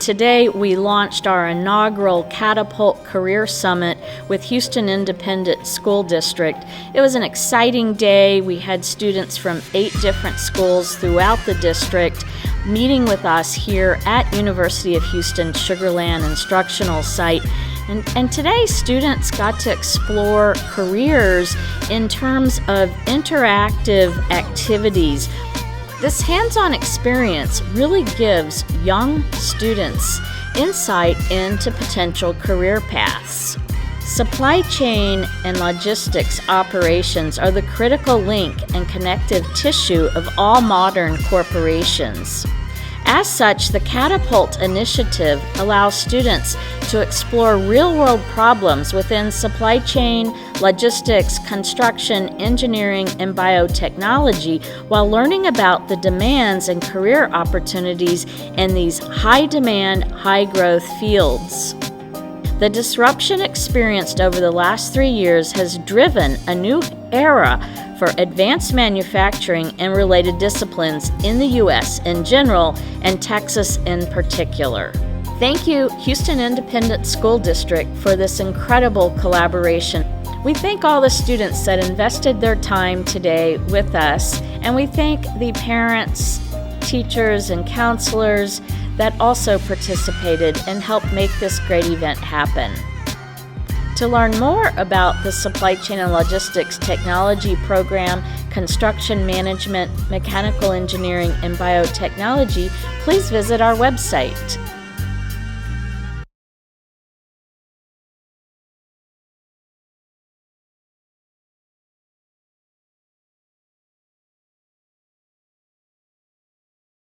Today we launched our inaugural Catapult Career Summit with Houston Independent School District. It was an exciting day. We had students from 8 different schools throughout the district meeting with us here at University of Houston Sugar Land Instructional Site. And today students got to explore careers in terms of interactive activities. This hands-on experience really gives young students insight into potential career paths. Supply chain and logistics operations are the critical link and connective tissue of all modern corporations. As such, the Catapult initiative allows students to explore real-world problems within supply chain, logistics, construction, engineering, and biotechnology while learning about the demands and career opportunities in these high-demand, high-growth fields. The disruption experienced over the last 3 years has driven a new era for advanced manufacturing and related disciplines in the U.S. in general and Texas in particular. Thank you, Houston Independent School District, for this incredible collaboration. We thank all the students that invested their time today with us, and we thank the parents, teachers, and counselors that also participated and helped make this great event happen. To learn more about the Supply Chain and Logistics Technology Program, Construction Management, Mechanical Engineering, and Biotechnology, please visit our website.